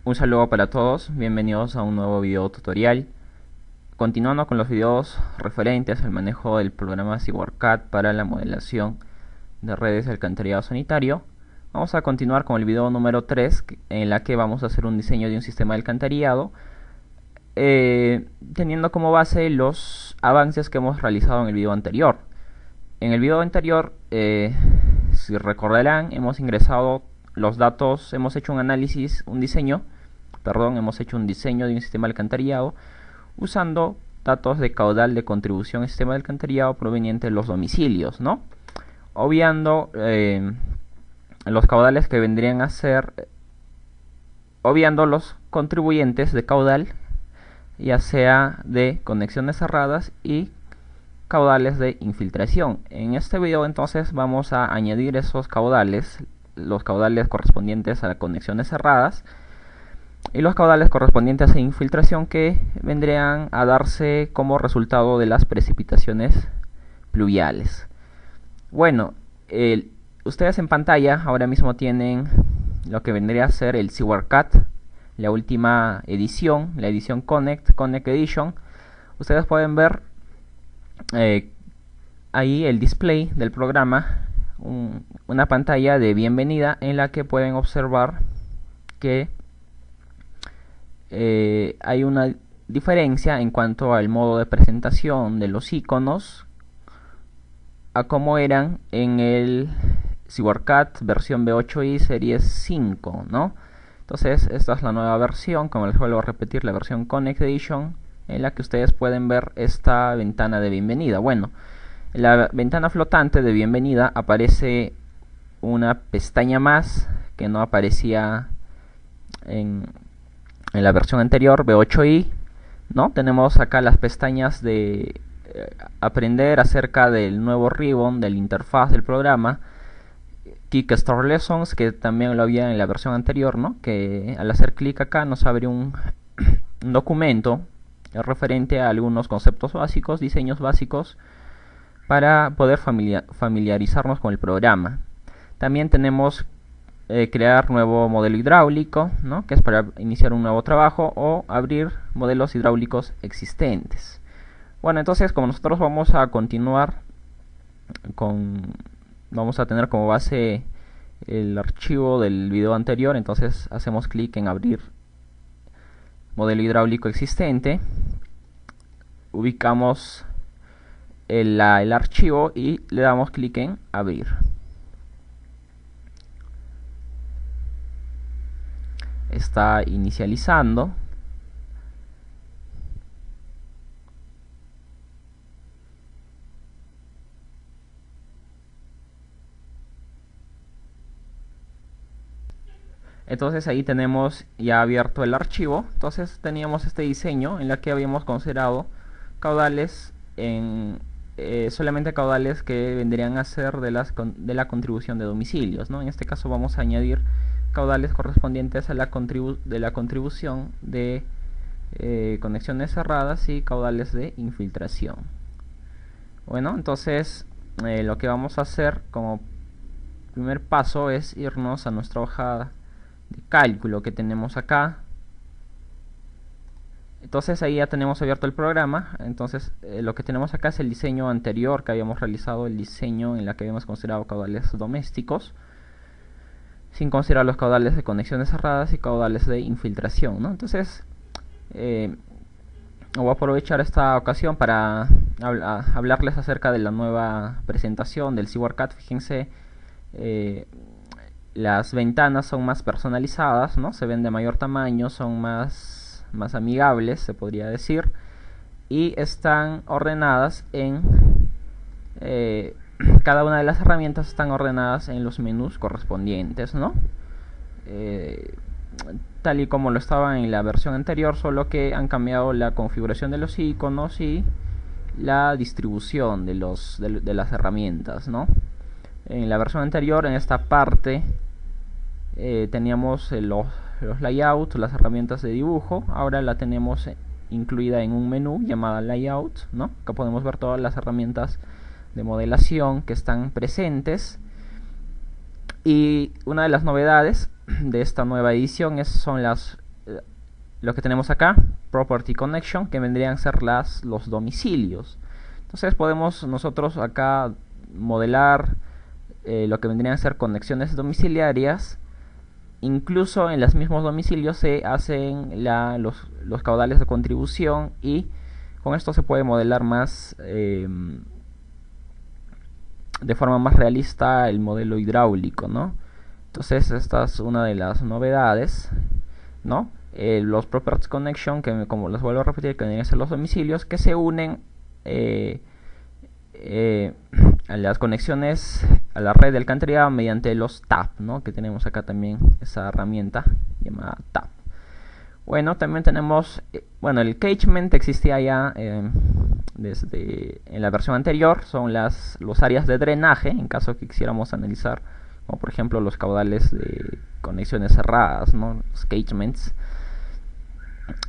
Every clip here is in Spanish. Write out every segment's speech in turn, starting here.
Un saludo para todos, bienvenidos a un nuevo video tutorial. Continuando con los videos referentes al manejo del programa SewerCAD para la modelación de redes de alcantarillado sanitario, vamos a continuar con el video número 3, en la que vamos a hacer un diseño de un sistema de alcantarillado, teniendo como base los avances que hemos realizado en el video anterior. En el video anterior, si recordarán, hemos ingresado los datos, hemos hecho un diseño de un sistema de alcantarillado usando datos de caudal de contribución al sistema de alcantarillado proveniente de los domicilios, ¿no? Obviando los caudales que vendrían a ser, obviando los contribuyentes de caudal, ya sea de conexiones cerradas y caudales de infiltración. En este video entonces vamos a añadir esos caudales, los caudales correspondientes a las conexiones cerradas y los caudales correspondientes a infiltración, que vendrían a darse como resultado de las precipitaciones pluviales. Bueno, ustedes en pantalla ahora mismo tienen lo que vendría a ser el SewerCAD, la última edición, la edición Connect Edition. Ustedes pueden ver ahí el display del programa, una pantalla de bienvenida en la que pueden observar que hay una diferencia en cuanto al modo de presentación de los iconos a como eran en el SewerCAD versión V8i Series 5, ¿no? Entonces esta es la nueva versión, como les vuelvo a repetir, la versión Connect Edition, en la que ustedes pueden ver esta ventana de bienvenida. Bueno, en la ventana flotante de bienvenida aparece una pestaña más que no aparecía en la versión anterior, V8i, ¿no? Tenemos acá las pestañas de aprender acerca del nuevo ribbon, de la interfaz del programa, Kickstart Lessons, que también lo había en la versión anterior, ¿no? Que al hacer clic acá nos abre un documento referente a algunos conceptos básicos, diseños básicos, para poder familiarizarnos con el programa. También tenemos crear nuevo modelo hidráulico, ¿no? Que es para iniciar un nuevo trabajo, o abrir modelos hidráulicos existentes. Bueno, entonces como nosotros vamos a continuar vamos a tener como base el archivo del video anterior, entonces hacemos clic en abrir modelo hidráulico existente, ubicamos el archivo y le damos clic en abrir. Está inicializando. Entonces ahí tenemos ya abierto el archivo. Entonces teníamos este diseño en la que habíamos considerado caudales solamente caudales que vendrían a ser de la contribución de domicilios, ¿no? En este caso vamos a añadir caudales correspondientes a la contribución de conexiones cerradas y caudales de infiltración. Bueno, entonces lo que vamos a hacer como primer paso es irnos a nuestra hoja de cálculo que tenemos acá. Entonces ahí ya tenemos abierto el programa. Entonces lo que tenemos acá es el diseño anterior que habíamos realizado, el diseño en la que habíamos considerado caudales domésticos, sin considerar los caudales de conexiones cerradas y caudales de infiltración, ¿no? Entonces voy a aprovechar esta ocasión para hablarles acerca de la nueva presentación del SewerCAD. Fíjense, las ventanas son más personalizadas, ¿no? Se ven de mayor tamaño, son más amigables, se podría decir, y están ordenadas en cada una de las herramientas están ordenadas en los menús correspondientes, ¿no? Tal y como lo estaba en la versión anterior, solo que han cambiado la configuración de los iconos y la distribución de las herramientas, ¿no? En la versión anterior, en esta parte, teníamos los layouts, las herramientas de dibujo. Ahora la tenemos incluida en un menú llamada layout, ¿no? Acá podemos ver todas las herramientas de modelación que están presentes. Y una de las novedades de esta nueva edición son las lo que tenemos acá, Property Connection, que vendrían a ser los domicilios. Entonces podemos nosotros acá modelar lo que vendrían a ser conexiones domiciliarias. Incluso en los mismos domicilios se hacen los caudales de contribución, y con esto se puede modelar más de forma más realista el modelo hidráulico, ¿no? Entonces esta es una de las novedades, ¿no? Los Property Connection, que como les vuelvo a repetir, que deben ser los domicilios que se unen a las conexiones a la red de alcantarillado mediante los TAP, ¿no? Que tenemos acá también esa herramienta llamada TAP. Bueno, también tenemos, bueno, el catchment existía ya desde en la versión anterior. Son los áreas de drenaje, en caso que quisiéramos analizar, como por ejemplo los caudales de conexiones cerradas, ¿no? Los catchments.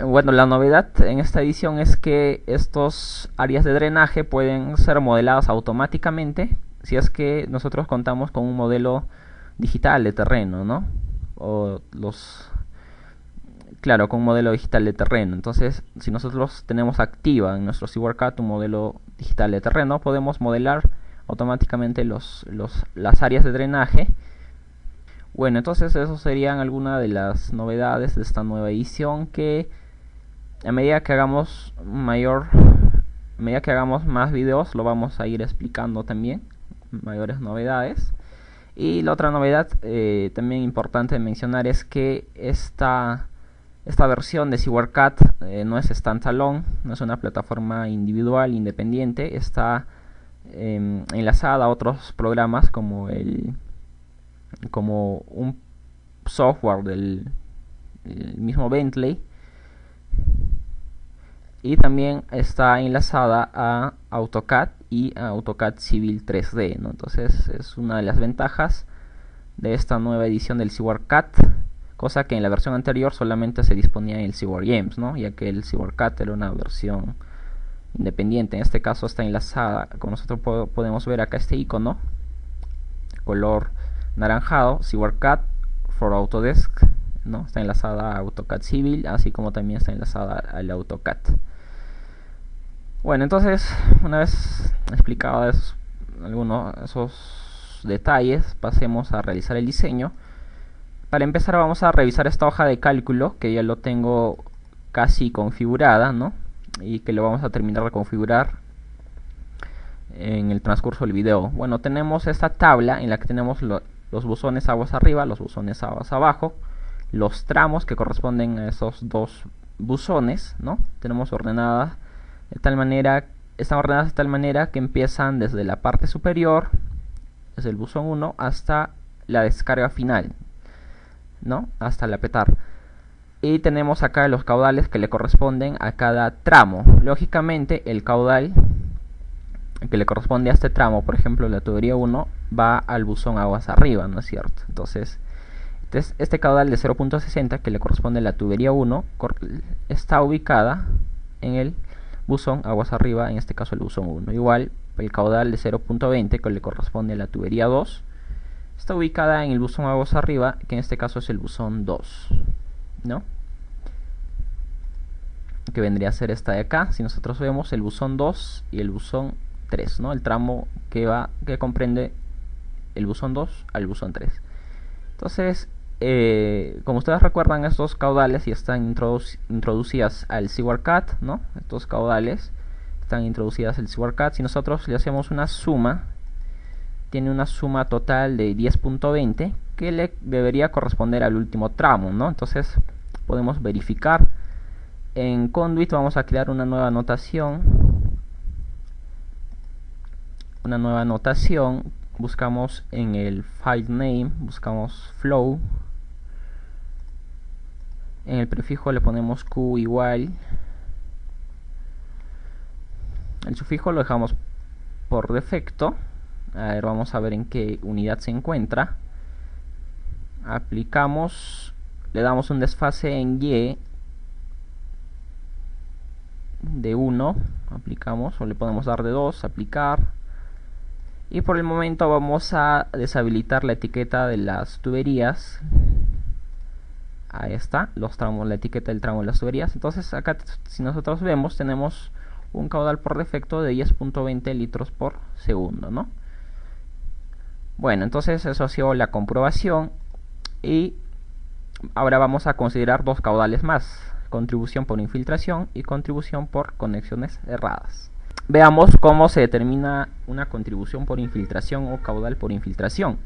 Bueno, la novedad en esta edición es que estos áreas de drenaje pueden ser modeladas automáticamente si es que nosotros contamos con un modelo digital de terreno, ¿no? Claro, con un modelo digital de terreno. Entonces, si nosotros tenemos activa en nuestro SeaWorldCAD un modelo digital de terreno, podemos modelar automáticamente las áreas de drenaje. Bueno, entonces eso serían algunas de las novedades de esta nueva edición, que a medida que hagamos más videos lo vamos a ir explicando también mayores novedades. Y la otra novedad también importante de mencionar es que esta versión de SeaWorldCAD no es standalone, no es una plataforma individual independiente, está enlazada a otros programas como un software del mismo Bentley, y también está enlazada a AutoCAD y a AutoCAD Civil 3D, ¿no? Entonces es una de las ventajas de esta nueva edición del SeaWorldCAD, cosa que en la versión anterior solamente se disponía en el SeaWorldGames, ¿no? Ya que el SeaWorldCAD era una versión independiente. En este caso está enlazada, como nosotros podemos ver acá este icono color naranjado, SeaWorldCAD for Autodesk, ¿no? Está enlazada a AutoCAD Civil, así como también está enlazada al AutoCAD. Bueno, entonces, una vez explicado algunos de esos detalles, pasemos a realizar el diseño. Para empezar vamos a revisar esta hoja de cálculo, que ya lo tengo casi configurada, ¿no? Y que lo vamos a terminar de configurar en el transcurso del video. Bueno, tenemos esta tabla en la que tenemos los buzones aguas arriba, los buzones aguas abajo, los tramos que corresponden a esos dos buzones, ¿no? Tenemos ordenadas de tal manera, están ordenadas de tal manera que empiezan desde la parte superior, desde el buzón 1 hasta la descarga final, ¿no? Hasta la petar. Y tenemos acá los caudales que le corresponden a cada tramo. Lógicamente el caudal que le corresponde a este tramo, por ejemplo la tubería 1, va al buzón aguas arriba, ¿no es cierto? Entonces este caudal de 0.60 que le corresponde a la tubería 1 está ubicada en el buzón aguas arriba, en este caso el buzón 1. Igual el caudal de 0.20 que le corresponde a la tubería 2 está ubicada en el buzón aguas arriba, que en este caso es el buzón 2, ¿no? Que vendría a ser esta de acá. Si nosotros vemos el buzón 2 y el buzón 3, ¿no? El tramo que comprende el buzón 2 al buzón 3. Entonces, como ustedes recuerdan, estos caudales ya están introducidas al SeaWorldCAD, ¿no? Estos caudales están introducidas al SeaWorldCAD. Si nosotros le hacemos una suma, tiene una suma total de 10.20 que le debería corresponder al último tramo, ¿no? Entonces podemos verificar. En Conduit vamos a crear una nueva anotación. Buscamos en el file name, buscamos flow. En el prefijo le ponemos Q igual. El sufijo lo dejamos por defecto. A ver, vamos a ver en qué unidad se encuentra. Aplicamos, le damos un desfase en Y de 1, aplicamos, o le podemos dar de 2, aplicar. Y por el momento vamos a deshabilitar la etiqueta de las tuberías Ahí está, los tramos, la etiqueta del tramo de las tuberías. Entonces acá, si nosotros vemos, tenemos un caudal por defecto de 10.20 litros por segundo, ¿no? Bueno, entonces eso ha sido la comprobación. Y ahora vamos a considerar dos caudales más: contribución por infiltración y contribución por conexiones erradas. Veamos cómo se determina una contribución por infiltración o caudal por infiltración.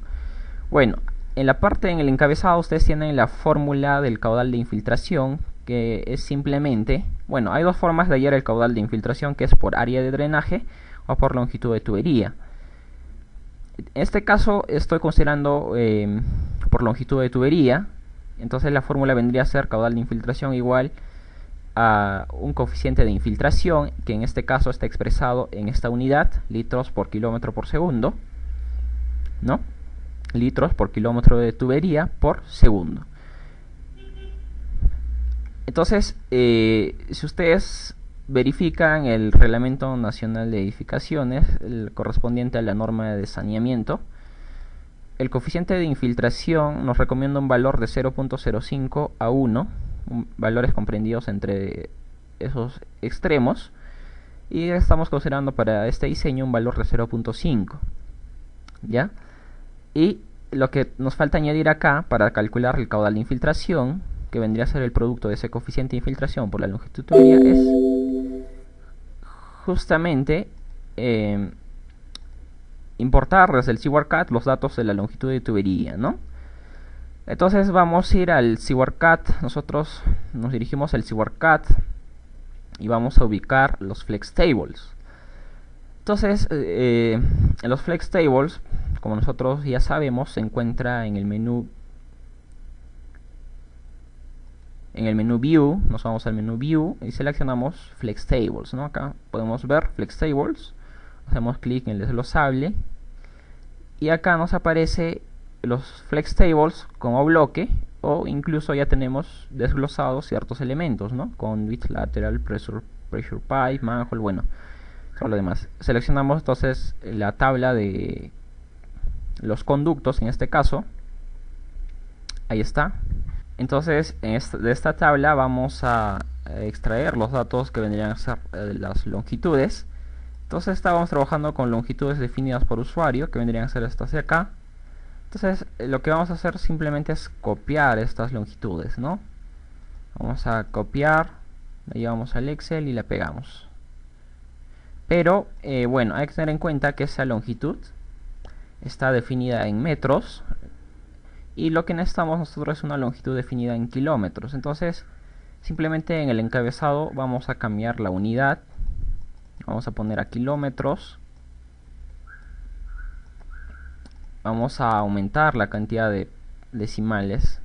Bueno, en la parte, en el encabezado, ustedes tienen la fórmula del caudal de infiltración, que es simplemente, bueno, hay dos formas de hallar el caudal de infiltración, que es por área de drenaje o por longitud de tubería. En este caso estoy considerando por longitud de tubería. Entonces la fórmula vendría a ser caudal de infiltración igual a un coeficiente de infiltración, que en este caso está expresado en esta unidad, litros por kilómetro por segundo, ¿no? Litros por kilómetro de tubería por segundo. Entonces, si ustedes verifican el Reglamento Nacional de Edificaciones, el correspondiente a la norma de saneamiento, el coeficiente de infiltración nos recomienda un valor de 0.05 a 1, valores comprendidos entre esos extremos, y estamos considerando para este diseño un valor de 0.5, ¿ya? Y lo que nos falta añadir acá para calcular el caudal de infiltración, que vendría a ser el producto de ese coeficiente de infiltración por la longitud de tubería, es justamente importar desde el SeaWorldCat los datos de la longitud de tubería, ¿no? Entonces vamos a ir al SeaWorldCat. Nosotros nos dirigimos al SeaWorldCat y vamos a ubicar los Flex Tables. Entonces, en los Flex Tables, como nosotros ya sabemos, se encuentra en el menú View. Nos vamos al menú View y seleccionamos Flex Tables, ¿no? Acá podemos ver Flex Tables. Hacemos clic en el desglosable y acá nos aparece los Flex Tables como bloque, o incluso ya tenemos desglosados ciertos elementos, ¿no? Conduit, lateral, pressure pipe, manhole, bueno, todo lo demás. Seleccionamos entonces la tabla de los conductos en este caso. Ahí está. Entonces de esta tabla vamos a extraer los datos que vendrían a ser las longitudes. Entonces estábamos trabajando con longitudes definidas por usuario, que vendrían a ser estas de acá. Entonces lo que vamos a hacer simplemente es copiar estas longitudes, ¿no? Vamos a copiar, la llevamos al Excel y la pegamos. Pero bueno, hay que tener en cuenta que esa longitud está definida en metros y lo que necesitamos nosotros es una longitud definida en kilómetros. Entonces simplemente en el encabezado vamos a cambiar la unidad. Vamos a poner a kilómetros. Vamos a aumentar la cantidad de decimales.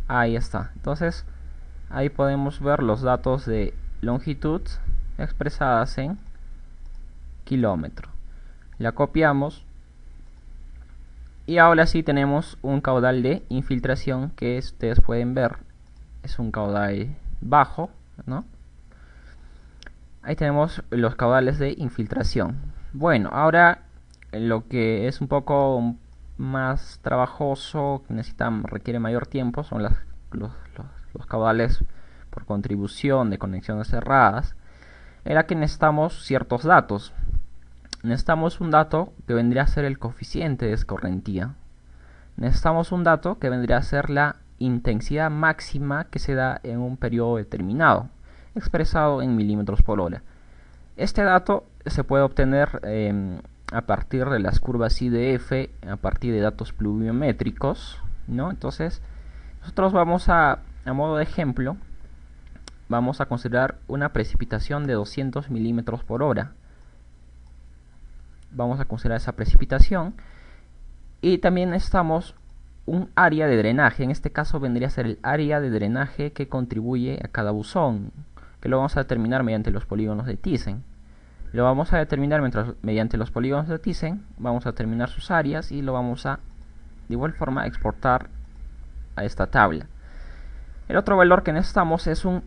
Ahí está. Entonces ahí podemos ver los datos de longitud expresadas en kilómetro. La copiamos y ahora sí tenemos un caudal de infiltración que ustedes pueden ver. Es un caudal bajo, ¿no? Ahí tenemos los caudales de infiltración. Bueno, ahora lo que es un poco más trabajoso, requiere mayor tiempo, son los caudales por contribución de conexiones cerradas. Era que necesitamos ciertos datos. Necesitamos un dato que vendría a ser el coeficiente de escorrentía. Necesitamos un dato que vendría a ser la intensidad máxima que se da en un periodo determinado, expresado en milímetros por hora. Este dato se puede obtener a partir de las curvas IDF, a partir de datos pluviométricos, ¿no? Entonces, nosotros vamos a modo de ejemplo, vamos a considerar una precipitación de 200 milímetros por hora. Vamos a considerar esa precipitación y también necesitamos un área de drenaje. En este caso vendría a ser el área de drenaje que contribuye a cada buzón, que lo vamos a determinar mediante los polígonos de Thiessen. Lo vamos a determinar mediante los polígonos de Thiessen, vamos a determinar sus áreas y lo vamos a de igual forma exportar a esta tabla. El otro valor que necesitamos es un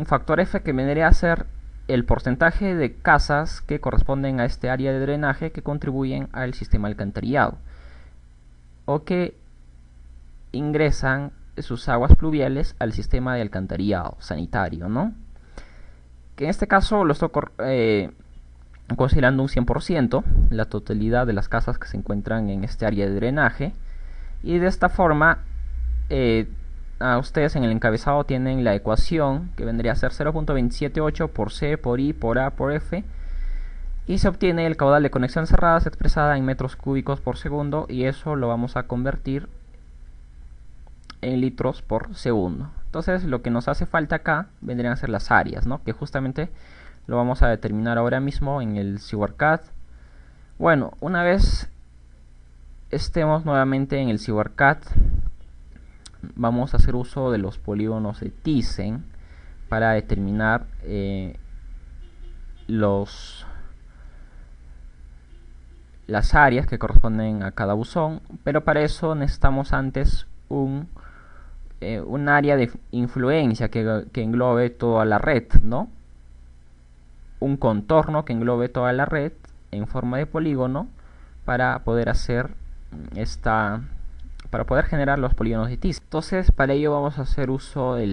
factor F, que vendría a ser el porcentaje de casas que corresponden a este área de drenaje que contribuyen al sistema alcantarillado, o que ingresan sus aguas pluviales al sistema de alcantarillado sanitario, ¿no? Que en este caso lo estoy considerando un 100%, la totalidad de las casas que se encuentran en este área de drenaje. Y de esta forma, a ustedes en el encabezado tienen la ecuación que vendría a ser 0.278 por C, por I, por A, por F. Y se obtiene el caudal de conexión cerradas expresada en metros cúbicos por segundo, y eso lo vamos a convertir en litros por segundo. Entonces lo que nos hace falta acá vendrían a ser las áreas, ¿no? Que justamente lo vamos a determinar ahora mismo en el SewerCAD. Bueno, una vez estemos nuevamente en el SewerCAD, vamos a hacer uso de los polígonos de Thyssen para determinar las áreas que corresponden a cada buzón, pero para eso necesitamos antes un área de influencia que englobe toda la red, ¿no? Un contorno que englobe toda la red en forma de polígono para poder hacer para poder generar los polígonos de Thyssen. Entonces, para ello vamos a hacer uso de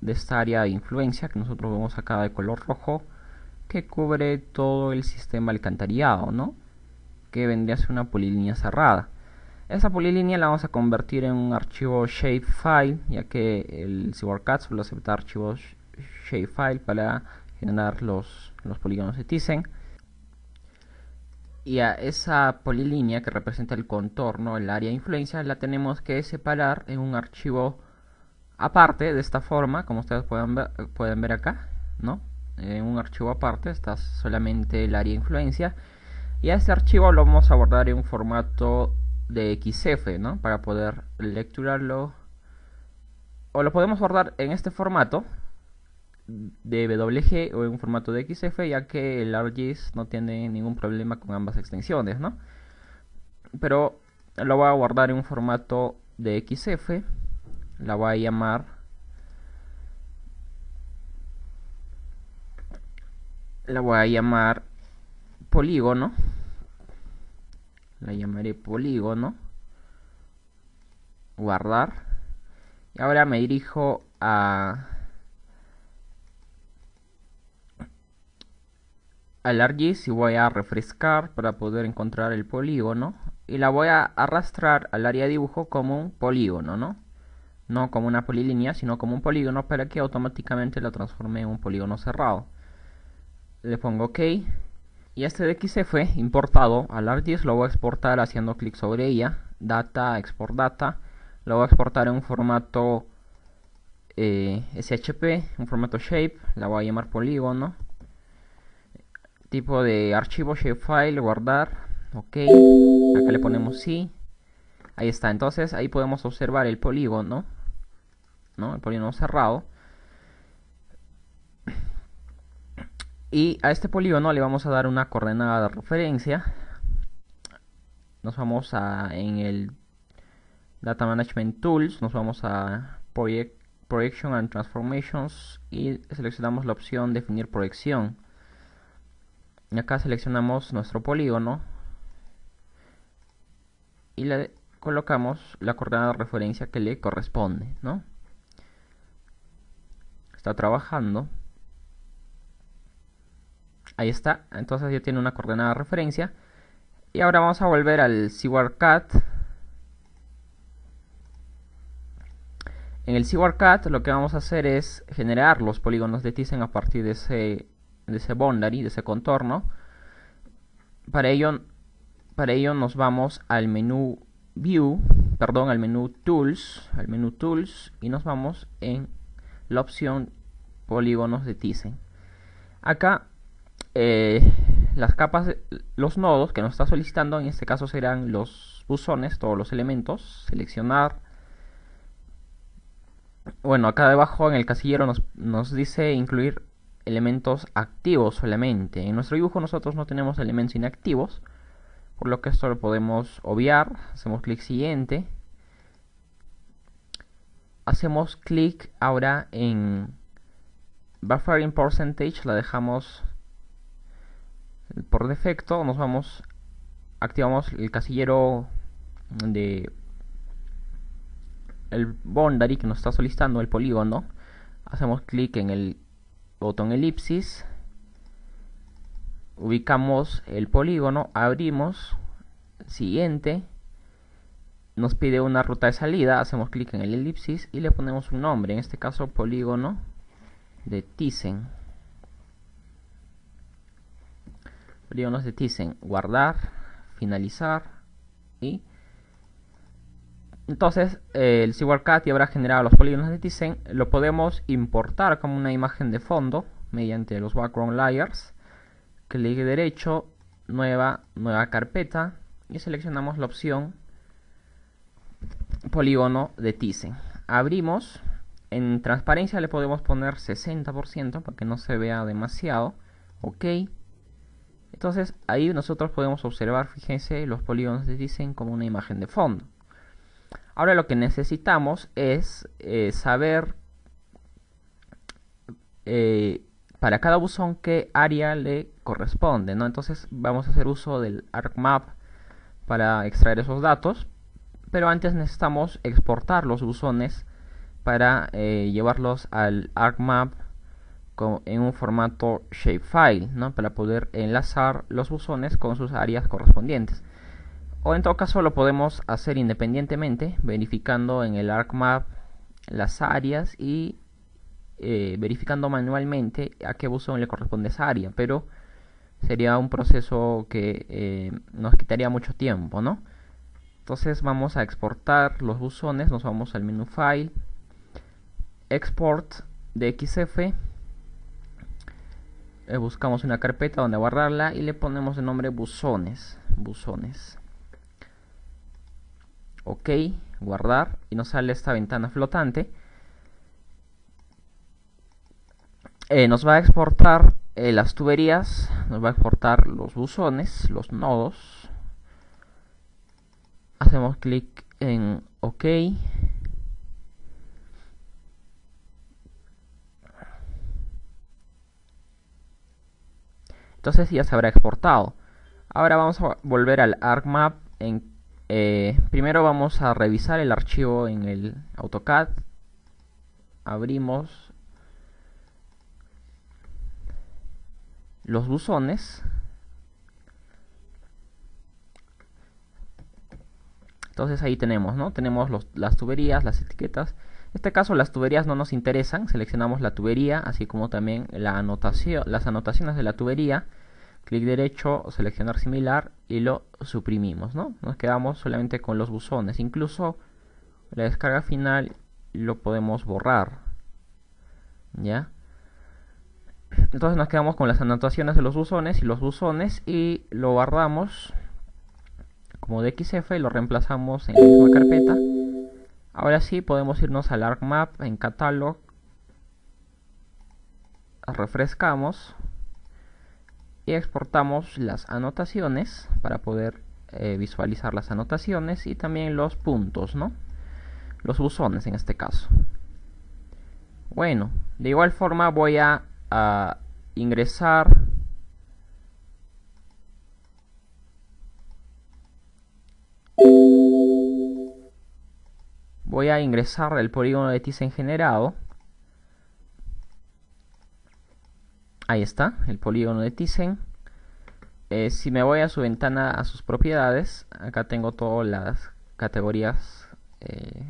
esta área de influencia que nosotros vemos acá de color rojo, que cubre todo el sistema alcantarillado, ¿no? Que vendría a ser una polilínea cerrada. Esa polilínea la vamos a convertir en un archivo shapefile, ya que el SewerCAD suele aceptar archivos shapefile para generar los polígonos de Thyssen. Y a esa polilínea que representa el contorno, el área de influencia, la tenemos que separar en un archivo aparte, de esta forma, como ustedes pueden ver acá, ¿no? En un archivo aparte está solamente el área de influencia, y a este archivo lo vamos a guardar en un formato de XF, ¿no? Para poder lecturarlo, o lo podemos guardar en este formato de WG o en un formato de XF, ya que el ArcGIS no tiene ningún problema con ambas extensiones, ¿no? Pero lo voy a guardar en un formato de XF, la voy a llamar polígono, la llamaré polígono, guardar, y ahora me dirijo al ArcGIS y voy a refrescar para poder encontrar el polígono, y la voy a arrastrar al área de dibujo como un polígono, ¿no? No como una polilínea, sino como un polígono, para que automáticamente lo transforme en un polígono cerrado. Le pongo OK, y este de XF importado al ArcGIS lo voy a exportar haciendo clic sobre ella, data, export data. Lo voy a exportar en un formato SHP, un formato shape, la voy a llamar polígono. Tipo de archivo shapefile, guardar, OK, acá le ponemos sí. Ahí está, entonces ahí podemos observar el polígono, ¿no? El polígono cerrado. Y a este polígono le vamos a dar una coordenada de referencia. Nos vamos en el Data Management Tools, nos vamos a Projection and Transformations y seleccionamos la opción Definir proyección. Y acá seleccionamos nuestro polígono y le colocamos la coordenada de referencia que le corresponde, ¿no? Está trabajando. Ahí está, entonces ya tiene una coordenada de referencia. Y ahora vamos a volver al SewerCAD. En el SewerCAD lo que vamos a hacer es generar los polígonos de Thyssen a partir de ese boundary, de ese contorno. Para ello nos vamos al menú al menú Tools, y nos vamos en la opción polígonos de Thyssen. Acá las capas, los nodos que nos está solicitando, en este caso serán los buzones, todos los elementos. Seleccionar. Bueno, acá debajo en el casillero nos dice incluir elementos activos solamente. En nuestro dibujo nosotros no tenemos elementos inactivos, por lo que esto lo podemos obviar. Hacemos clic siguiente. Hacemos clic ahora en Buffering Percentage, la dejamos por defecto. Activamos el casillero el boundary que nos está solicitando el polígono, hacemos clic en el botón elipsis, ubicamos el polígono, abrimos, siguiente, nos pide una ruta de salida, hacemos clic en el elipsis y le ponemos un nombre, en este caso polígono de Thyssen. Polígonos de Thyssen, guardar, finalizar y entonces el SeaWorldCAD ya habrá generado los polígonos de Thyssen. Lo podemos importar como una imagen de fondo mediante los background layers. Clic derecho, nueva carpeta y seleccionamos la opción polígono de Thyssen. Abrimos, en transparencia le podemos poner 60% para que no se vea demasiado. Ok. Entonces ahí nosotros podemos observar, fíjense, los polígonos de Thyssen como una imagen de fondo. Ahora lo que necesitamos es saber para cada buzón qué área le corresponde, ¿no? Entonces vamos a hacer uso del ArcMap para extraer esos datos, pero antes necesitamos exportar los buzones para llevarlos al ArcMap en un formato shapefile, ¿no? Para poder enlazar los buzones con sus áreas correspondientes. O en todo caso lo podemos hacer independientemente, verificando en el ArcMap las áreas y verificando manualmente a qué buzón le corresponde esa área. Pero sería un proceso que nos quitaría mucho tiempo, ¿no? Entonces vamos a exportar los buzones, nos vamos al menú File, Export de XF, buscamos una carpeta donde guardarla y le ponemos el nombre buzones. Ok, guardar y nos sale esta ventana flotante. Nos va a exportar las tuberías, nos va a exportar los buzones, los nodos. Hacemos clic en OK. Entonces ya se habrá exportado. Ahora vamos a volver al ArcMap. Primero vamos a revisar el archivo en el AutoCAD. Abrimos los buzones. Entonces ahí tenemos, ¿no? Tenemos las tuberías, las etiquetas. En este caso las tuberías no nos interesan. Seleccionamos la tubería, así como también las anotaciones de la tubería. Clic derecho, seleccionar similar y lo suprimimos, ¿no? Nos quedamos solamente con los buzones. Incluso la descarga final lo podemos borrar, ¿ya? Entonces nos quedamos con las anotaciones de los buzones y lo guardamos como DXF y lo reemplazamos en la misma carpeta. Ahora sí podemos irnos al ArcMap en Catalog, refrescamos y exportamos las anotaciones para poder visualizar las anotaciones y también los puntos, ¿no? Los buzones en este caso. Bueno, de igual forma voy a ingresar el polígono de Thyssen generado. Ahí está, el polígono de Thyssen. Si me voy a su ventana, a sus propiedades, acá tengo todas las categorías,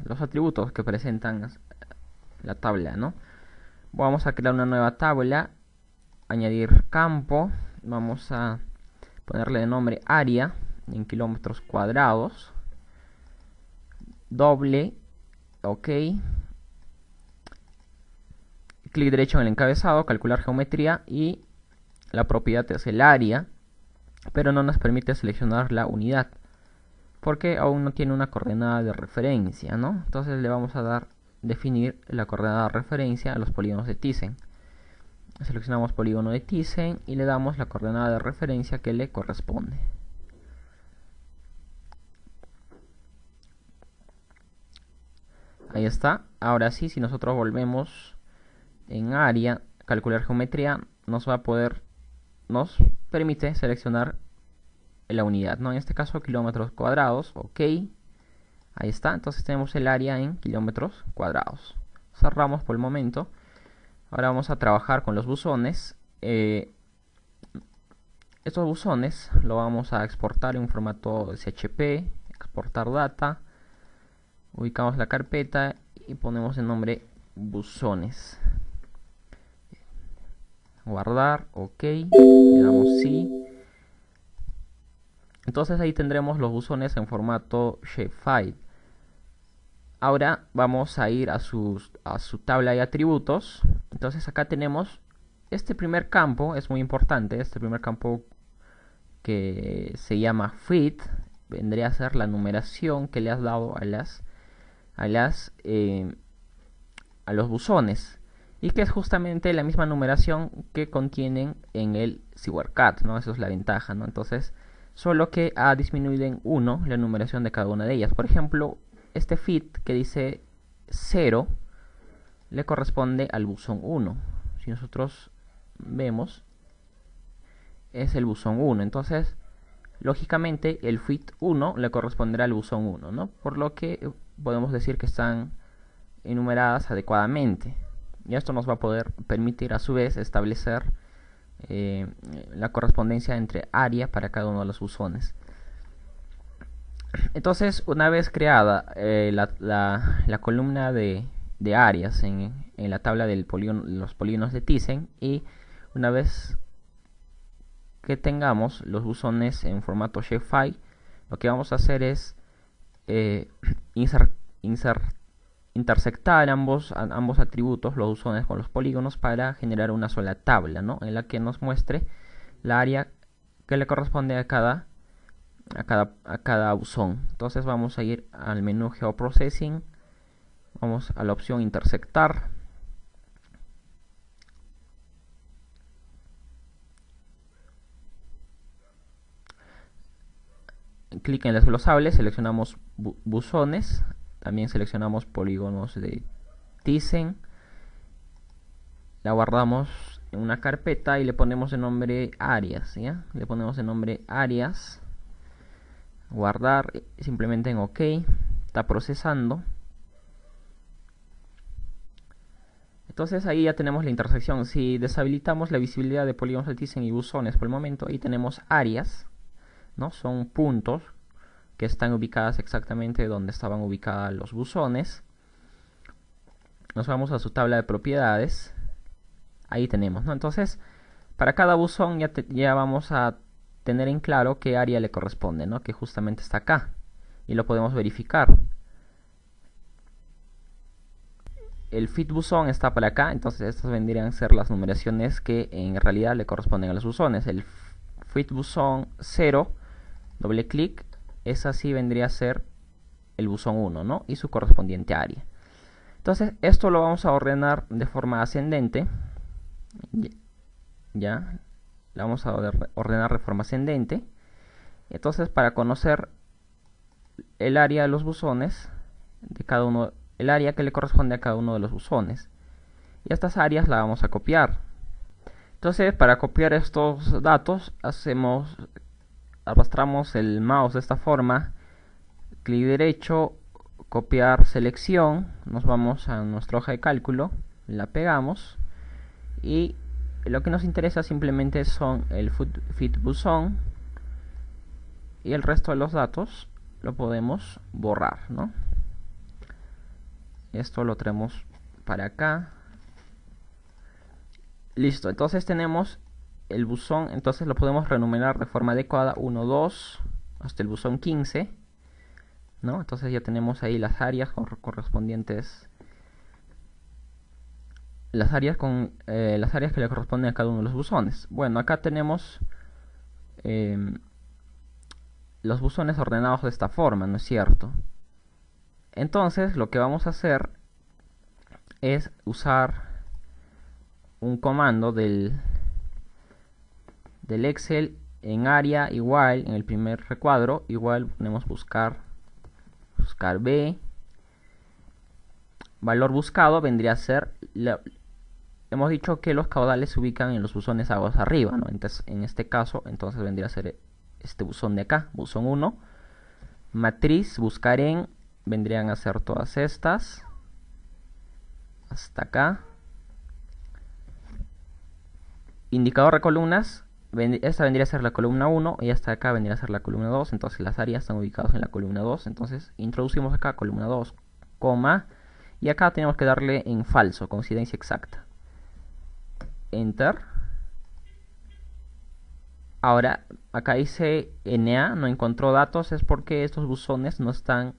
los atributos que presentan la tabla, ¿no? Vamos a crear una nueva tabla, añadir campo, vamos a ponerle de nombre área en kilómetros cuadrados, doble, ok. Clic derecho en el encabezado, calcular geometría y la propiedad es el área, pero no nos permite seleccionar la unidad porque aún no tiene una coordenada de referencia, ¿no? Entonces le vamos a definir la coordenada de referencia a los polígonos de Thyssen. Seleccionamos polígono de Thyssen y le damos la coordenada de referencia que le corresponde. Ahí está. Ahora sí, si nosotros volvemos en área, calcular geometría, nos permite seleccionar la unidad, ¿no? En este caso kilómetros cuadrados, ok. Ahí está, entonces tenemos el área en kilómetros cuadrados. Cerramos por el momento. Ahora vamos a trabajar con los buzones. Estos buzones lo vamos a exportar en un formato SHP, exportar data. Ubicamos la carpeta y ponemos el nombre buzones. Guardar, ok, le damos sí. Entonces ahí tendremos los buzones en formato shapefile. Ahora vamos a ir a su tabla de atributos. Entonces acá tenemos este primer campo, es muy importante, este primer campo que se llama fit, vendría a ser la numeración que le has dado a los buzones, y que es justamente la misma numeración que contienen en el SewerCAD, ¿no? Eso es la ventaja, ¿no? Entonces, solo que ha disminuido en 1 la numeración de cada una de ellas. Por ejemplo, este fit que dice 0 le corresponde al buzón 1. Si nosotros vemos, es el buzón 1. Entonces, lógicamente, el fit 1 le corresponderá al buzón 1, ¿no? Por lo que podemos decir que están enumeradas adecuadamente. Y esto nos va a poder permitir a su vez establecer la correspondencia entre área para cada uno de los buzones. Entonces, una vez creada la columna de áreas en la tabla de los polígonos de Thyssen, y una vez que tengamos los buzones en formato shapefile, lo que vamos a hacer es intersectar ambos atributos, los buzones con los polígonos, para generar una sola tabla, ¿no? En la que nos muestre la área que le corresponde a cada buzón. Entonces vamos a ir al menú Geoprocessing, vamos a la opción intersectar, clic en desglosable, seleccionamos buzones, también seleccionamos polígonos de Thyssen, la guardamos en una carpeta y le ponemos el nombre áreas, ¿ya? Le ponemos el nombre áreas, guardar, simplemente en OK, está procesando. Entonces ahí ya tenemos la intersección. Si deshabilitamos la visibilidad de polígonos de Thyssen y buzones por el momento, ahí tenemos áreas, ¿no? Son puntos que están ubicadas exactamente donde estaban ubicados los buzones. Nos vamos a su tabla de propiedades. Ahí tenemos, ¿no? Entonces, para cada buzón ya vamos a tener en claro qué área le corresponde, ¿no? Que justamente está acá. Y lo podemos verificar. El fit buzón está por acá, entonces estas vendrían a ser las numeraciones que en realidad le corresponden a los buzones. El fit buzón 0, doble clic, esa sí vendría a ser el buzón 1, ¿no? Y su correspondiente área. Entonces esto lo vamos a ordenar de forma ascendente. Ya, la vamos a ordenar de forma ascendente. Entonces, para conocer el área de los buzones de cada uno, el área que le corresponde a cada uno de los buzones, y estas áreas las vamos a copiar. Entonces, para copiar estos datos, arrastramos el mouse de esta forma, clic derecho, copiar selección, nos vamos a nuestra hoja de cálculo, la pegamos, y lo que nos interesa simplemente son el fit buzón, y el resto de los datos lo podemos borrar, ¿no? Esto lo traemos para acá. Listo, entonces tenemos el buzón, entonces lo podemos renumerar de forma adecuada, 1, 2, hasta el buzón 15, ¿no? Entonces ya tenemos ahí las áreas correspondientes, las áreas que le corresponden a cada uno de los buzones. Bueno, acá tenemos los buzones ordenados de esta forma, ¿no es cierto? Entonces lo que vamos a hacer es usar un comando del Excel en área igual, en el primer recuadro, igual ponemos buscar B. Valor buscado vendría a ser, hemos dicho que los caudales se ubican en los buzones aguas arriba, ¿no? Entonces, en este caso, entonces vendría a ser este buzón de acá, buzón 1. Matriz, buscar en vendrían a ser todas estas. Hasta acá. Indicador de columnas. Esta vendría a ser la columna 1 y hasta acá vendría a ser la columna 2. Entonces las áreas están ubicadas en la columna 2. Entonces introducimos acá columna 2, coma. Y acá tenemos que darle en falso, coincidencia exacta. Enter. Ahora, acá dice NA, no encontró datos. Es porque estos buzones no están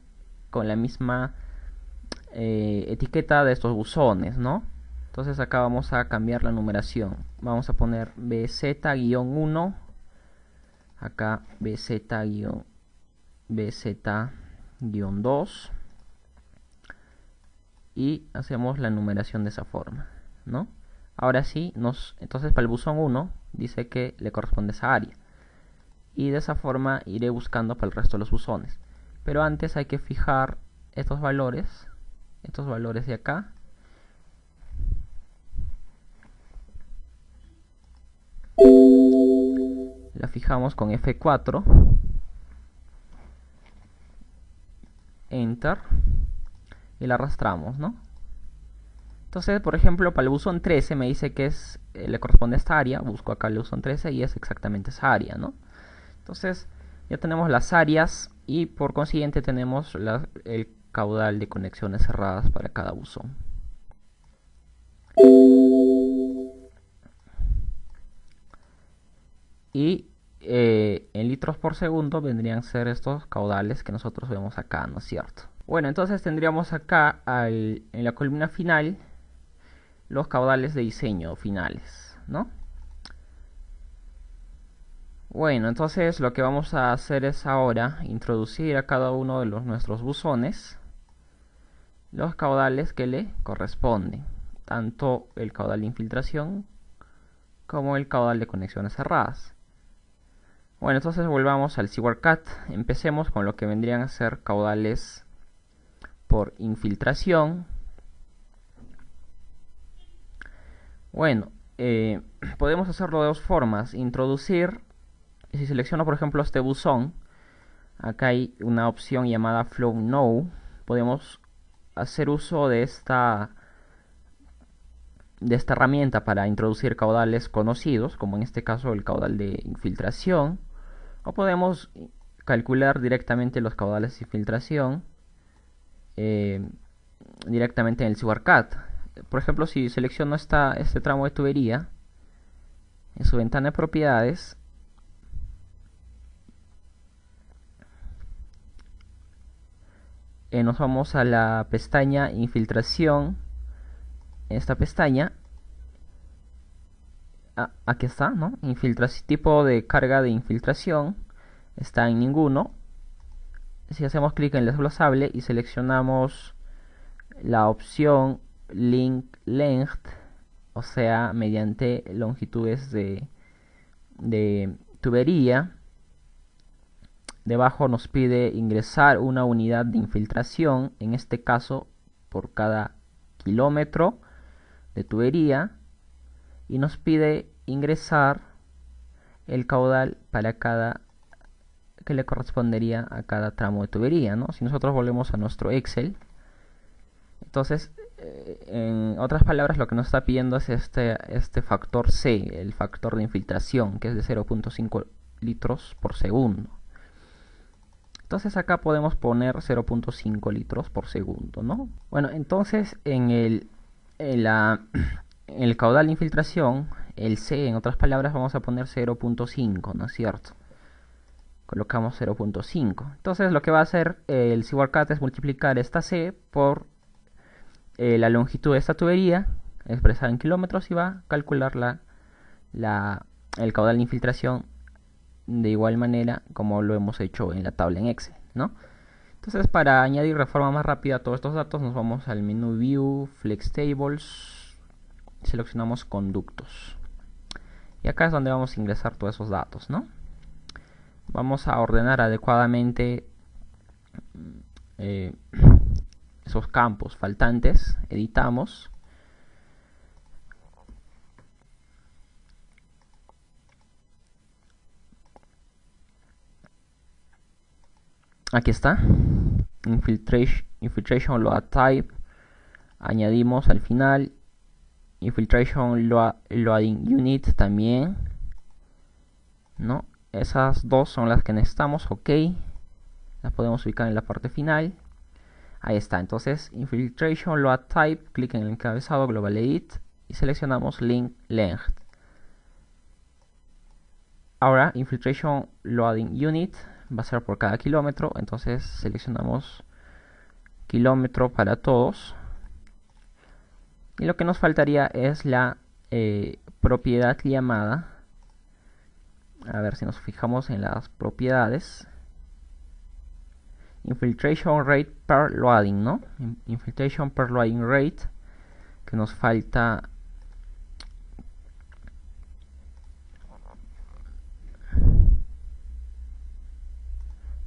con la misma etiqueta de estos buzones, ¿no? Entonces acá vamos a cambiar la numeración. Vamos a poner BZ-1. Acá BZ-2. Y hacemos la numeración de esa forma, ¿no? Ahora sí, entonces para el buzón 1 dice que le corresponde esa área. Y de esa forma iré buscando para el resto de los buzones. Pero antes hay que fijar estos valores de acá. La fijamos con F4. Enter. Y la arrastramos, ¿no? Entonces, por ejemplo, para el buzón 13 me dice que le corresponde a esta área. Busco acá el buzón 13 y es exactamente esa área, ¿no? Entonces, ya tenemos las áreas y por consiguiente tenemos el caudal de conexiones cerradas para cada buzón. Y en litros por segundo vendrían a ser estos caudales que nosotros vemos acá, ¿no es cierto? Bueno, entonces tendríamos acá en la columna final los caudales de diseño finales, ¿no? Bueno, entonces lo que vamos a hacer es ahora introducir a cada uno de nuestros buzones los caudales que le corresponden, tanto el caudal de infiltración como el caudal de conexiones cerradas. Bueno, entonces volvamos al SeaWorldCat. Empecemos con lo que vendrían a ser caudales por infiltración. Bueno, podemos hacerlo de dos formas. Introducir, si selecciono por ejemplo este buzón, acá hay una opción llamada Flow Now. Podemos hacer uso de esta herramienta para introducir caudales conocidos, como en este caso el caudal de infiltración, o podemos calcular directamente los caudales de infiltración directamente en el SeaWorldCat. Por ejemplo, si selecciono este tramo de tubería en su ventana de propiedades, nos vamos a la pestaña infiltración. En esta pestaña aquí está, ¿no? Tipo de carga de infiltración está en ninguno. Si hacemos clic en el desglosable y seleccionamos la opción Link Length, o sea, mediante longitudes de tubería, debajo nos pide ingresar una unidad de infiltración, en este caso por cada kilómetro de tubería, y nos pide ingresar el caudal para cada que le correspondería a cada tramo de tubería, ¿no? Si nosotros volvemos a nuestro Excel, entonces en otras palabras lo que nos está pidiendo es este factor C, el factor de infiltración, que es de 0.5 litros por segundo. Entonces acá podemos poner 0.5 litros por segundo, ¿no? Bueno, entonces en el caudal de infiltración, el C, en otras palabras, vamos a poner 0.5, ¿no es cierto? Colocamos 0.5. Entonces lo que va a hacer el SeaWorldCat es multiplicar esta C por la longitud de esta tubería, expresada en kilómetros, y va a calcular el caudal de infiltración de igual manera como lo hemos hecho en la tabla en Excel, ¿no? Entonces, para añadir de forma más rápida todos estos datos, nos vamos al menú View, Flex Tables, seleccionamos conductos. Y acá es donde vamos a ingresar todos esos datos, ¿no? Vamos a ordenar adecuadamente esos campos faltantes, editamos. Aquí está, infiltration, infiltration load type, añadimos al final infiltration loading unit también, ¿no? Esas dos son las que necesitamos, ok, las podemos ubicar en la parte final. Ahí está, entonces infiltration load type, clic en el encabezado global edit y seleccionamos link length. Ahora infiltration loading unit va a ser por cada kilómetro, entonces seleccionamos kilómetro para todos. Y lo que nos faltaría es la propiedad llamada, a ver si nos fijamos en las propiedades, infiltration rate per loading, ¿no? Infiltration per loading rate, que nos falta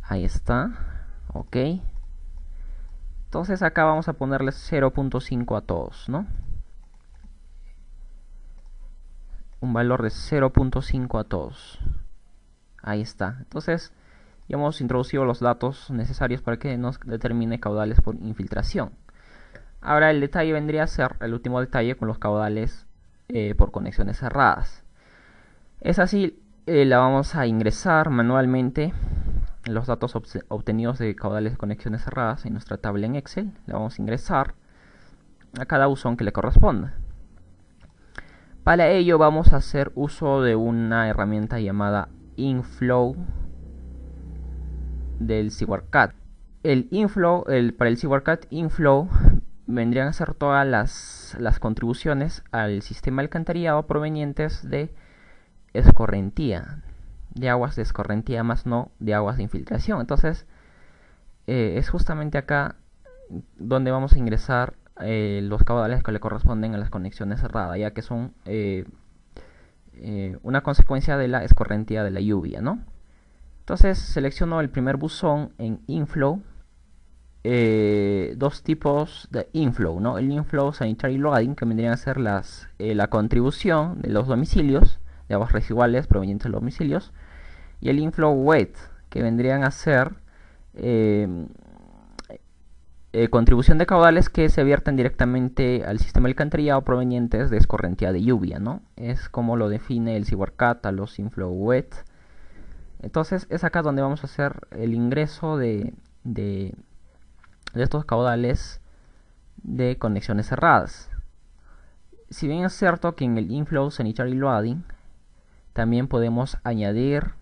ahí está, ok. Entonces acá vamos a ponerle 0.5 a todos, ¿no? Un valor de 0.5 a todos. Ahí está. Entonces ya hemos introducido los datos necesarios para que nos determine caudales por infiltración. Ahora el detalle vendría a ser el último detalle con los caudales por conexiones cerradas. Es así, la vamos a ingresar manualmente los datos obtenidos de caudales de conexiones cerradas en nuestra tabla en Excel. La vamos a ingresar a cada buzón que le corresponda. Para ello vamos a hacer uso de una herramienta llamada inflow del SewerCAD. Para el SewerCAD inflow vendrían a ser todas las contribuciones al sistema de alcantarillado provenientes de escorrentía, de aguas de escorrentía, más no de aguas de infiltración. Entonces es justamente acá donde vamos a ingresar los caudales que le corresponden a las conexiones cerradas, ya que son una consecuencia de la escorrentía de la lluvia, ¿no? Entonces selecciono el primer buzón en inflow. Dos tipos de inflow, ¿no? El inflow sanitary loading, que vendrían a ser la contribución de los domicilios, de aguas residuales provenientes de los domicilios, y el inflow wet, que vendrían a ser contribución de caudales que se vierten directamente al sistema de alcantarillado provenientes de escorrentía de lluvia, ¿no? Es como lo define el SewerCAD a los inflow wet. Entonces es acá donde vamos a hacer el ingreso de estos caudales de conexiones cerradas. Si bien es cierto que en el inflow sanitary loading también podemos añadir,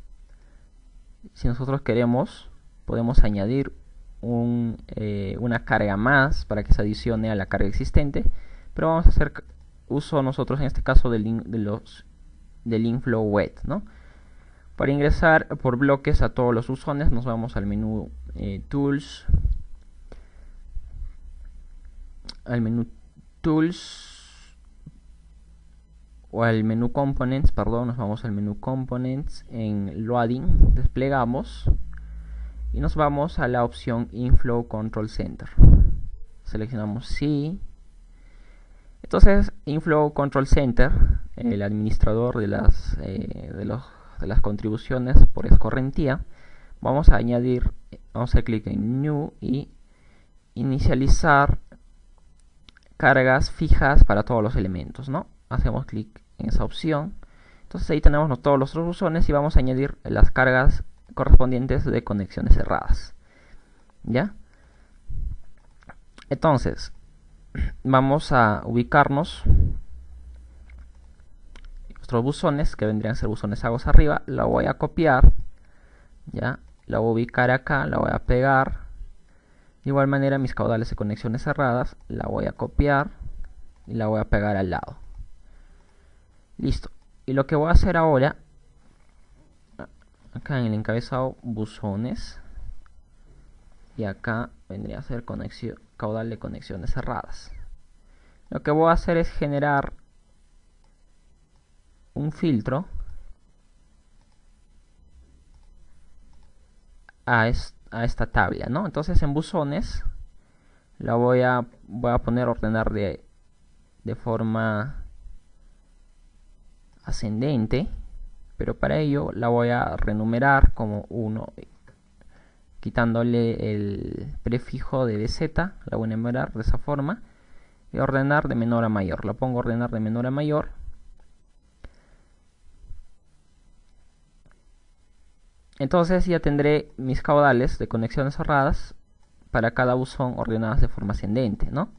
si nosotros queremos, podemos añadir una carga más para que se adicione a la carga existente, pero vamos a hacer uso nosotros en este caso del inflow wet, ¿no? Para ingresar por bloques a todos los buzones nos vamos al menú Tools, o al menú Components, perdón, nos vamos al menú Components, en Loading, desplegamos y nos vamos a la opción Inflow Control Center. Seleccionamos sí. Entonces, Inflow Control Center, el administrador de las contribuciones por escorrentía, vamos a añadir, vamos a hacer clic en New y inicializar cargas fijas para todos los elementos, ¿no? Hacemos clic en esa opción. Entonces ahí tenemos todos los otros buzones y vamos a añadir las cargas correspondientes de conexiones cerradas, ¿ya? Entonces vamos a ubicarnos nuestros buzones, que vendrían a ser buzones aguas arriba. La voy a copiar, ya, la voy a ubicar acá, la voy a pegar. De igual manera mis caudales de conexiones cerradas la voy a copiar y la voy a pegar al lado. Listo. Y lo que voy a hacer ahora, acá en el encabezado buzones, y acá vendría a ser caudal de conexiones cerradas. Lo que voy a hacer es generar un filtro a esta tabla, ¿no? Entonces en buzones la voy a poner ordenar de forma ascendente, pero para ello la voy a renumerar como 1, quitándole el prefijo de DZ, la voy a enumerar de esa forma, y ordenar de menor a mayor. La pongo a ordenar de menor a mayor. Entonces ya tendré mis caudales de conexiones cerradas para cada buzón ordenadas de forma ascendente, ¿no?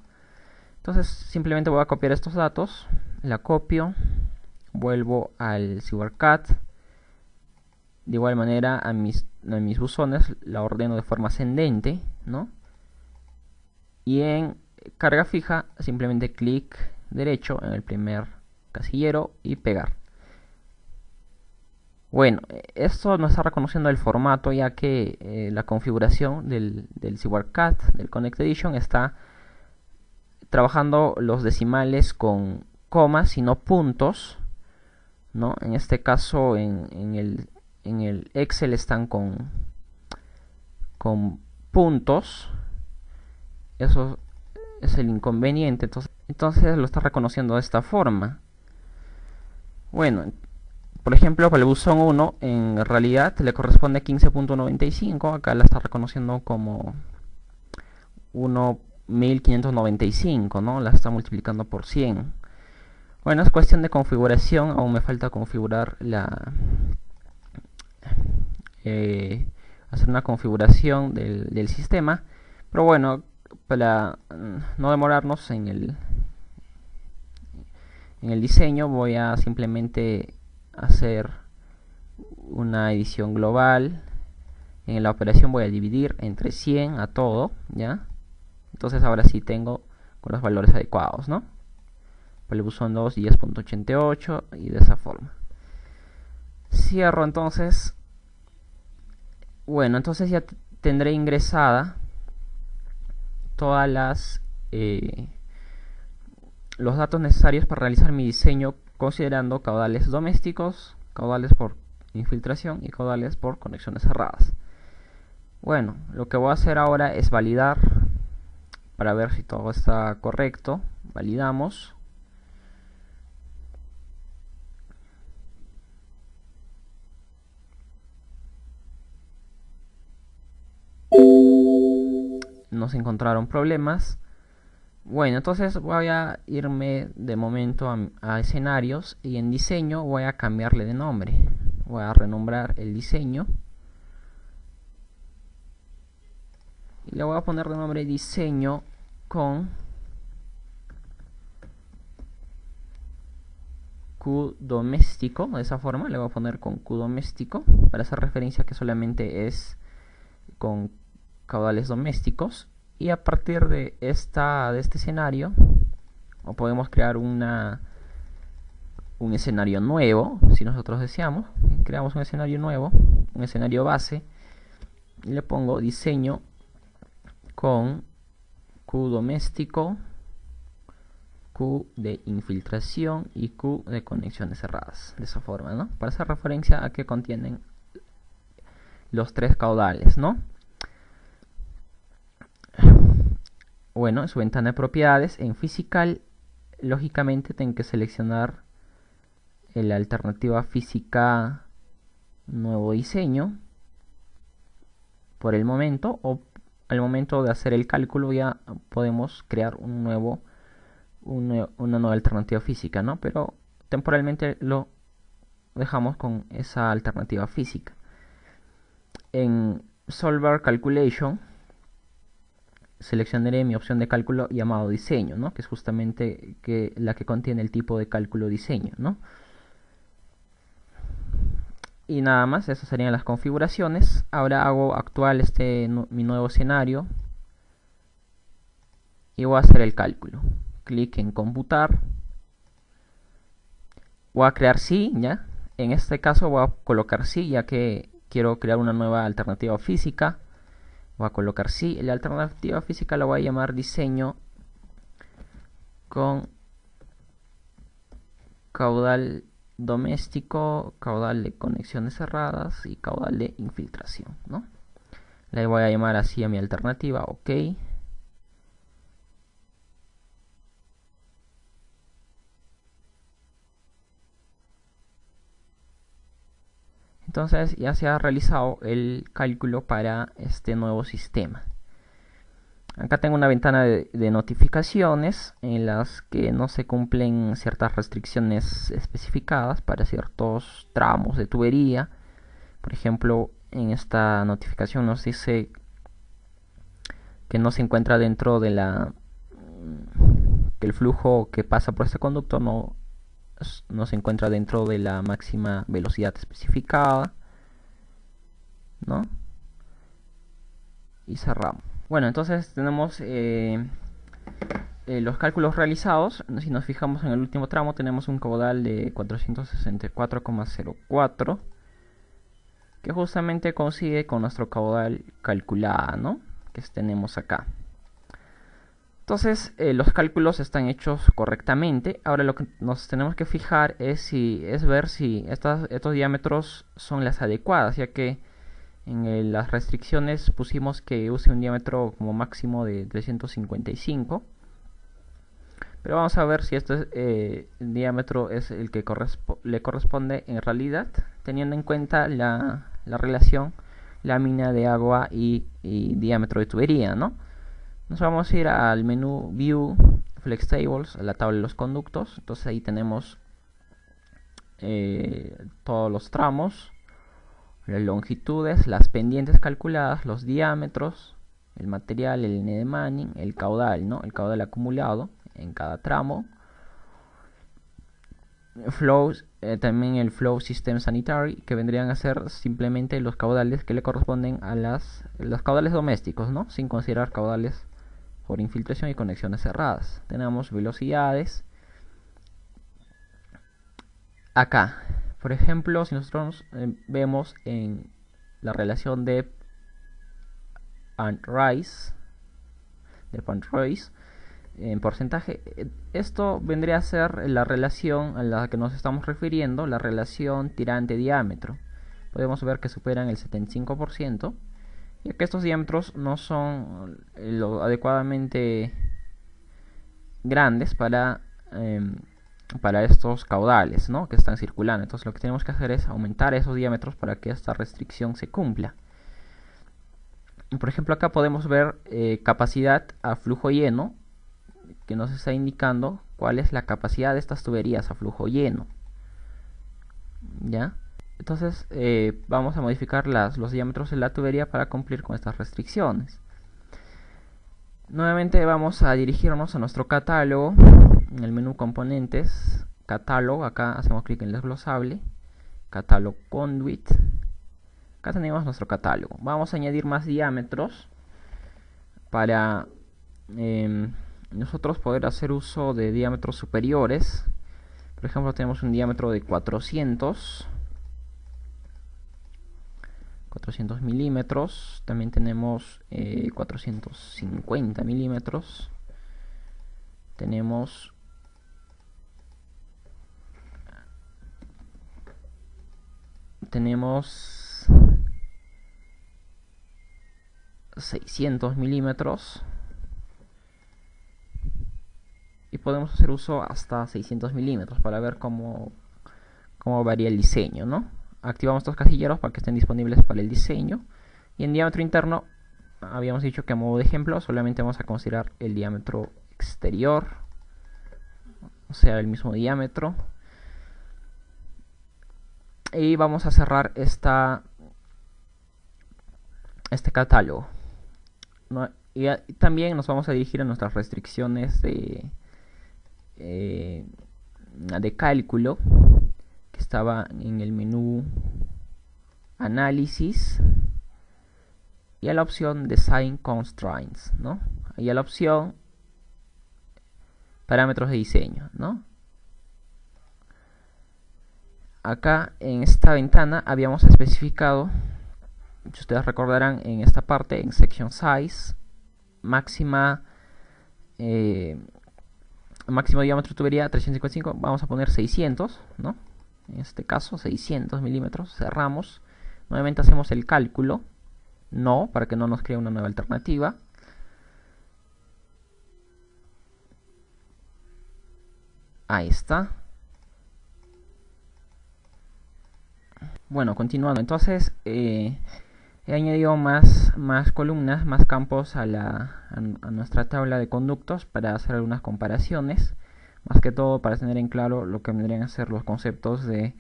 Entonces simplemente voy a copiar estos datos, la copio, vuelvo al SewerCAD. De igual manera a mis buzones la ordeno de forma ascendente, ¿no? Y en carga fija simplemente clic derecho en el primer casillero y pegar. Bueno, esto no está reconociendo el formato, ya que la configuración del SewerCAD, del Connect Edition, está trabajando los decimales con comas y no puntos, ¿no? En este caso en el Excel están con puntos. Eso es el inconveniente. Entonces lo está reconociendo de esta forma. Bueno, por ejemplo, para el buzón 1 en realidad le corresponde 15.95. Acá la está reconociendo como 1595, ¿no? La está multiplicando por 100. Bueno, es cuestión de configuración. Aún me falta configurar hacer una configuración del sistema. Pero bueno, para no demorarnos en el diseño, voy a simplemente hacer una edición global. En la operación voy a dividir entre 100 a todo, ¿ya? Entonces ahora sí tengo con los valores adecuados, ¿no? Para el buzón 2, 10.88 y de esa forma. Cierro entonces. Bueno, entonces ya tendré ingresada todas los datos necesarios para realizar mi diseño, considerando caudales domésticos, caudales por infiltración y caudales por conexiones cerradas. Bueno, lo que voy a hacer ahora es validar para ver si todo está correcto. Validamos. No se encontraron problemas. Bueno, entonces voy a irme de momento a escenarios y en diseño voy a cambiarle de nombre. Voy a renombrar el diseño y le voy a poner de nombre diseño con Q doméstico. De esa forma le voy a poner con Q doméstico para hacer referencia que solamente es con caudales domésticos. Y a partir de este escenario, o podemos crear un escenario nuevo, si nosotros deseamos. Creamos un escenario nuevo, un escenario base, y le pongo diseño con Q doméstico, Q de infiltración y Q de conexiones cerradas. De esa forma, ¿no? Para hacer referencia a que contienen los tres caudales, ¿no? Bueno, en su ventana de propiedades, en Physical, lógicamente tengo que seleccionar la alternativa física nuevo diseño por el momento, o al momento de hacer el cálculo ya podemos crear una nueva alternativa física, ¿no? Pero temporalmente lo dejamos con esa alternativa física. En Solver Calculation seleccionaré mi opción de cálculo llamado diseño, ¿no? Que es justamente la que contiene el tipo de cálculo diseño, ¿no? Y nada más, esas serían las configuraciones. Ahora hago actual mi nuevo escenario y voy a hacer el cálculo. Clic en computar. Voy a crear sí, ¿ya? En este caso voy a colocar sí, ya que quiero crear una nueva alternativa física. Voy a colocar sí. La alternativa física la voy a llamar diseño con caudal doméstico, caudal de conexiones cerradas y caudal de infiltración, ¿no? Le voy a llamar así a mi alternativa, ok. Entonces ya se ha realizado el cálculo para este nuevo sistema. Acá tengo una ventana de notificaciones en las que no se cumplen ciertas restricciones especificadas para ciertos tramos de tubería. Por ejemplo, en esta notificación nos dice que no se encuentra dentro de que el flujo que pasa por este conducto no se encuentra dentro de la máxima velocidad especificada, ¿no? Y cerramos. Bueno, entonces tenemos los cálculos realizados. Si nos fijamos en el último tramo, tenemos un caudal de 464,04, que justamente coincide con nuestro caudal calculado, ¿no? Que tenemos acá. Entonces los cálculos están hechos correctamente. Ahora lo que nos tenemos que fijar es ver si estos diámetros son las adecuadas, ya que en las restricciones pusimos que use un diámetro como máximo de 355. Pero vamos a ver si este diámetro es el que le corresponde en realidad, teniendo en cuenta la relación lámina de agua y diámetro de tubería, ¿no? Nos vamos a ir al menú View, Flex Tables, a la tabla de los conductos. Entonces ahí tenemos todos los tramos, las longitudes, las pendientes calculadas, los diámetros, el material, el N de Manning, el caudal, ¿no? El caudal acumulado en cada tramo. Flows, también el Flow System Sanitary, que vendrían a ser simplemente los caudales que le corresponden a los caudales domésticos, ¿no? Sin considerar caudales por infiltración y conexiones cerradas. Tenemos velocidades. Acá, por ejemplo, si nosotros vemos en la relación de Rice, en porcentaje, esto vendría a ser la relación a la que nos estamos refiriendo, la relación tirante-diámetro. Podemos ver que superan el 75%, ya que estos diámetros no son lo adecuadamente grandes para estos caudales, ¿no?, que están circulando. Entonces lo que tenemos que hacer es aumentar esos diámetros para que esta restricción se cumpla. Por ejemplo, acá podemos ver capacidad a flujo lleno, que nos está indicando cuál es la capacidad de estas tuberías a flujo lleno, ¿ya? Entonces vamos a modificar los diámetros de la tubería para cumplir con estas restricciones. Nuevamente vamos a dirigirnos a nuestro catálogo, en el menú componentes, catálogo. Acá hacemos clic en el desglosable, catálogo conduit. Acá tenemos nuestro catálogo. Vamos a añadir más diámetros para nosotros poder hacer uso de diámetros superiores. Por ejemplo, tenemos un diámetro de 400 milímetros. También tenemos 450 milímetros. Tenemos tenemos 600 milímetros. Y podemos hacer uso hasta 600 milímetros para ver cómo varía el diseño, ¿no? Activamos estos casilleros para que estén disponibles para el diseño. Y en diámetro interno, habíamos dicho que a modo de ejemplo solamente vamos a considerar el diámetro exterior, o sea, el mismo diámetro. Y vamos a cerrar este catálogo, ¿no? Y también nos vamos a dirigir a nuestras restricciones de cálculo, que estaba en el menú análisis y a la opción Design Constraints, ¿no? Y a la opción parámetros de diseño, ¿no? Acá en esta ventana habíamos especificado, si ustedes recordarán, en esta parte, en Section Size, máximo diámetro de tubería 355, vamos a poner 600, ¿no? En este caso 600 milímetros. Cerramos, nuevamente hacemos el cálculo, no, para que no nos cree una nueva alternativa. Ahí está. Bueno, continuando, entonces he añadido más columnas, más campos a nuestra tabla de conductos para hacer algunas comparaciones, más que todo para tener en claro lo que vendrían a ser los conceptos de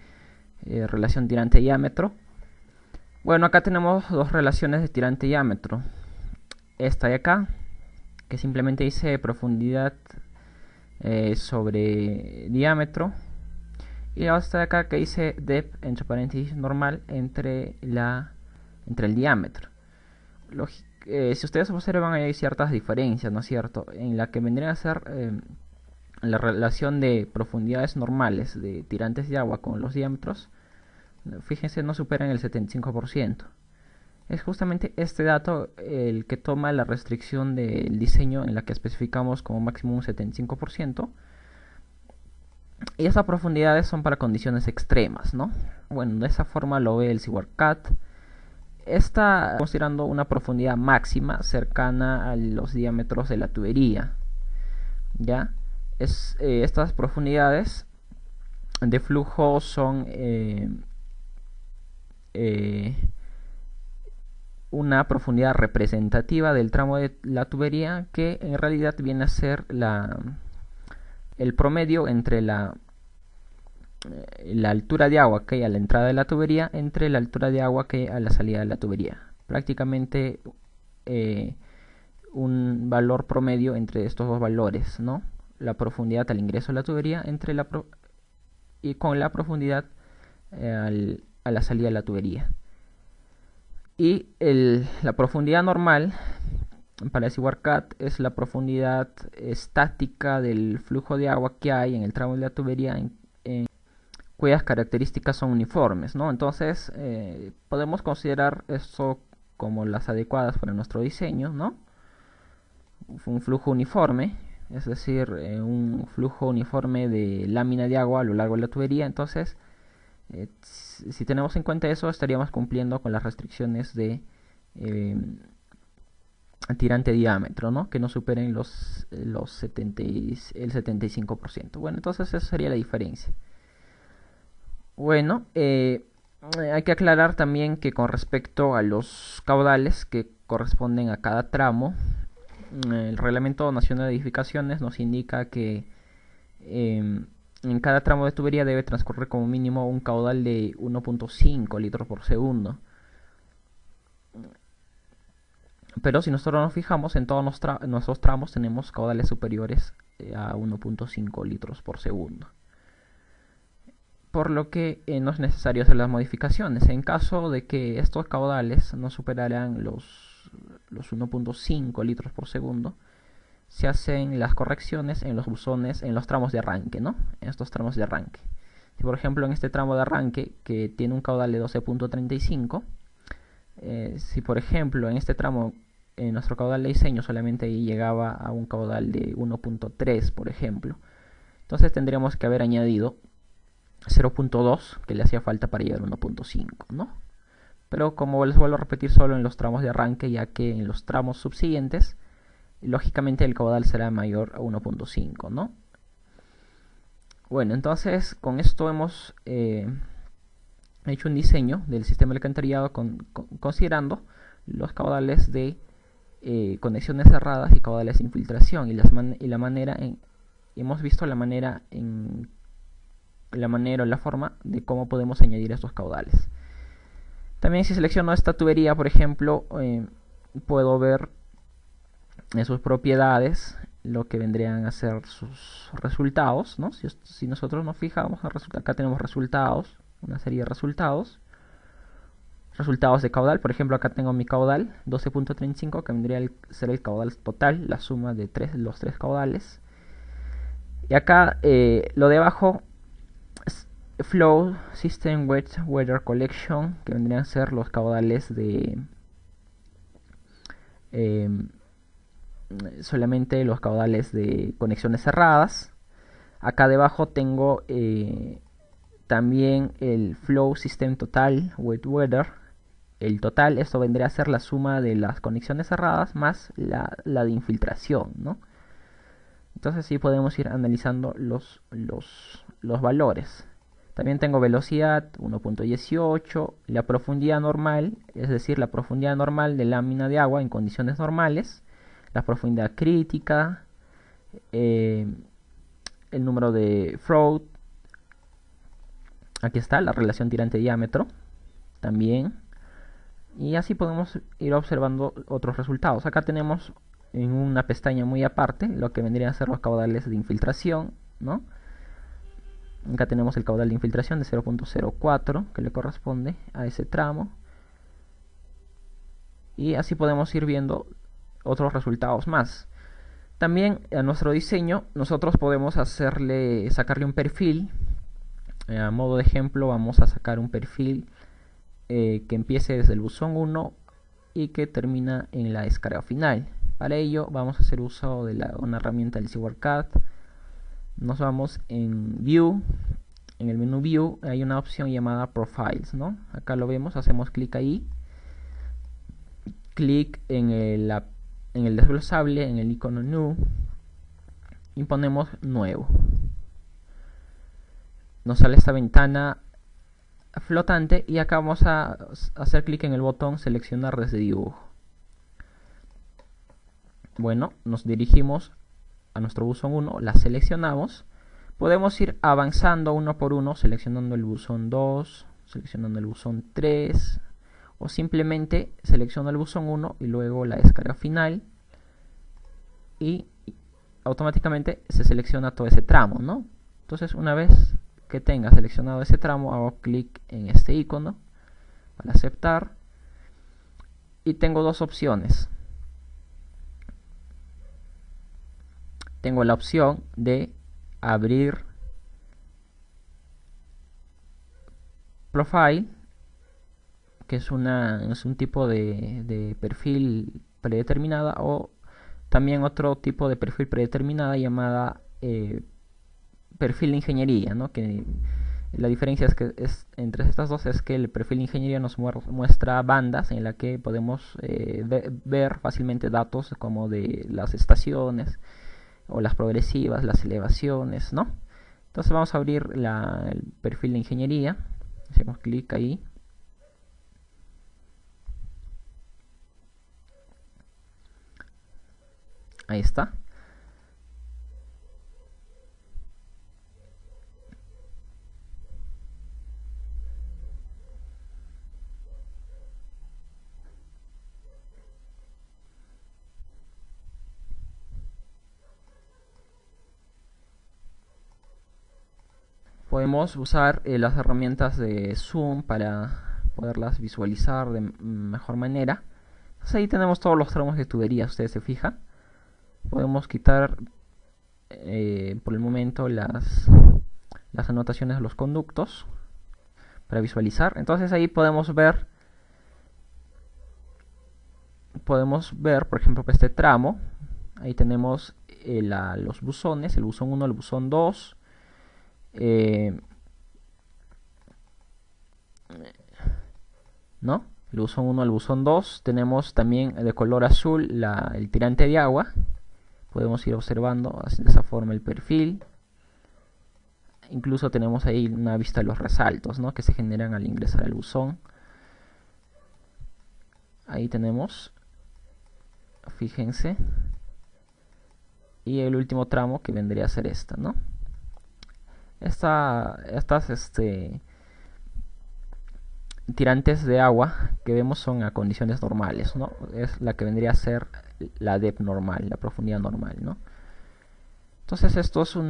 relación tirante-diámetro. Bueno, acá tenemos dos relaciones de tirante-diámetro. Esta de acá, que simplemente dice profundidad sobre diámetro, y la otra de acá que dice depth, entre paréntesis, normal entre el diámetro. Si ustedes observan, hay ciertas diferencias, ¿no es cierto? En la que vendría a ser la relación de profundidades normales de tirantes de agua con los diámetros, fíjense, no superan el 75%. Es justamente este dato el que toma la restricción del diseño en la que especificamos como máximo un 75%. Y esas profundidades son para condiciones extremas, ¿no? Bueno, de esa forma lo ve el SeaWorldCat. Está considerando una profundidad máxima cercana a los diámetros de la tubería. ¿Ya? Estas profundidades de flujo son una profundidad representativa del tramo de la tubería, que en realidad viene a ser el promedio entre la altura de agua que hay a la entrada de la tubería entre la altura de agua que hay a la salida de la tubería. Prácticamente un valor promedio entre estos dos valores, ¿no? La profundidad al ingreso de la tubería y con la profundidad a la salida de la tubería. Y la profundidad normal para el SeaWorldCat es la profundidad estática del flujo de agua que hay en el tramo de la tubería cuyas características son uniformes, ¿no? Entonces podemos considerar esto como las adecuadas para nuestro diseño, ¿no? Un flujo uniforme, es decir, un flujo uniforme de lámina de agua a lo largo de la tubería. Entonces, si tenemos en cuenta eso, estaríamos cumpliendo con las restricciones de tirante diámetro, ¿no? Que no superen el 75%. Bueno, entonces esa sería la diferencia. Bueno, hay que aclarar también que con respecto a los caudales que corresponden a cada tramo, el Reglamento Nacional de Edificaciones nos indica que en cada tramo de tubería debe transcurrir como mínimo un caudal de 1.5 litros por segundo. Pero si nosotros nos fijamos, en todos nuestros tramos tenemos caudales superiores a 1.5 litros por segundo. Por lo que no es necesario hacer las modificaciones. En caso de que estos caudales no superaran los 1.5 litros por segundo, se hacen las correcciones en los buzones, en los tramos de arranque, ¿no? En estos tramos de arranque. Si por ejemplo en este tramo de arranque, que tiene un caudal de 12.35, si por ejemplo en este tramo nuestro caudal de diseño solamente llegaba a un caudal de 1.3, por ejemplo, entonces tendríamos que haber añadido 0.2 que le hacía falta para llegar a 1.5, ¿no? Pero como les vuelvo a repetir, solo en los tramos de arranque, ya que en los tramos subsiguientes lógicamente el caudal será mayor a 1.5, ¿no? Bueno, entonces con esto hemos hecho un diseño del sistema de alcantarillado considerando los caudales de conexiones cerradas y caudales de infiltración, hemos visto la manera o la forma de cómo podemos añadir estos caudales. También si selecciono esta tubería, por ejemplo, puedo ver en sus propiedades lo que vendrían a ser sus resultados, ¿no? Si nosotros nos fijamos, acá tenemos resultados, una serie de resultados de caudal. Por ejemplo, acá tengo mi caudal 12.35, que vendría a ser el caudal total, la suma de los tres caudales. Y acá lo de abajo, Flow System Wet Weather Collection, que vendrían a ser los caudales de solamente los caudales de conexiones cerradas. Acá debajo tengo también el Flow System Total Wet Weather. El total, esto vendría a ser la suma de las conexiones cerradas más la de infiltración, ¿no? Entonces sí podemos ir analizando los valores. También tengo velocidad 1.18, la profundidad normal, es decir, la profundidad normal de lámina de agua en condiciones normales, la profundidad crítica, el número de Froude, aquí está la relación tirante-diámetro también, y así podemos ir observando otros resultados. Acá tenemos en una pestaña muy aparte lo que vendrían a ser los caudales de infiltración, ¿no? Acá tenemos el caudal de infiltración de 0.04 que le corresponde a ese tramo, y así podemos ir viendo otros resultados más. También a nuestro diseño nosotros podemos sacarle un perfil. A modo de ejemplo vamos a sacar un perfil que empiece desde el buzón 1 y que termina en la descarga final. Para ello vamos a hacer uso de una herramienta del SeaWorldCAD. Nos vamos en View, en el menú View hay una opción llamada Profiles, ¿no? Acá lo vemos, hacemos clic ahí, clic en el desglosable, en el icono New, y ponemos Nuevo. Nos sale esta ventana flotante y acá vamos a hacer clic en el botón Seleccionar desde dibujo. Bueno, nos dirigimos a nuestro buzón 1, la seleccionamos. Podemos ir avanzando uno por uno, seleccionando el buzón 2, seleccionando el buzón 3, o simplemente selecciono el buzón 1 y luego la descarga final, y automáticamente se selecciona todo ese tramo, ¿no? Entonces, una vez que tenga seleccionado ese tramo, hago clic en este icono para aceptar, y tengo dos opciones. Tengo la opción de abrir Profile, que es un tipo de perfil predeterminada, o también otro tipo de perfil predeterminada llamada perfil de ingeniería, ¿no? Que la diferencia entre estas dos es que el perfil de ingeniería nos muestra bandas en la que podemos ver fácilmente datos como de las estaciones o las progresivas, las elevaciones, ¿no? Entonces vamos a abrir el perfil de ingeniería, hacemos clic ahí, ahí está. Podemos usar las herramientas de zoom para poderlas visualizar de mejor manera. Entonces ahí tenemos todos los tramos de tubería, ustedes se fijan. Podemos quitar por el momento las anotaciones de los conductos para visualizar. Entonces ahí podemos ver, por ejemplo, que este tramo, ahí tenemos los buzones, el buzón 1, el buzón 2, ¿no? El buzón 1 al buzón 2. Tenemos también de color azul el tirante de agua. Podemos ir observando de esa forma el perfil. Incluso tenemos ahí una vista de los resaltos, ¿no? Que se generan al ingresar al buzón. Ahí tenemos, fíjense. Y el último tramo que vendría a ser esta, ¿no? Estas tirantes de agua que vemos son a condiciones normales, ¿no? Es la que vendría a ser la depth normal, la profundidad normal, ¿no? Entonces esto es un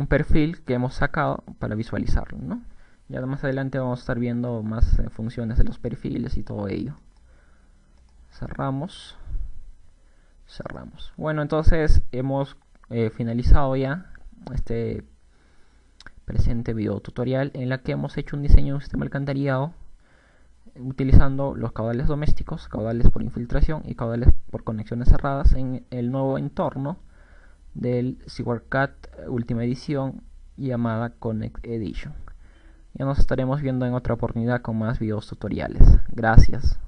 perfil que hemos sacado para visualizarlo, ¿no? Ya más adelante vamos a estar viendo más funciones de los perfiles y todo ello. Cerramos. Bueno, entonces hemos finalizado ya este presente video tutorial en la que hemos hecho un diseño de un sistema alcantarillado utilizando los caudales domésticos, caudales por infiltración y caudales por conexiones cerradas en el nuevo entorno del SeaWorldCAD última edición llamada Connect Edition. Ya nos estaremos viendo en otra oportunidad con más videos tutoriales. Gracias.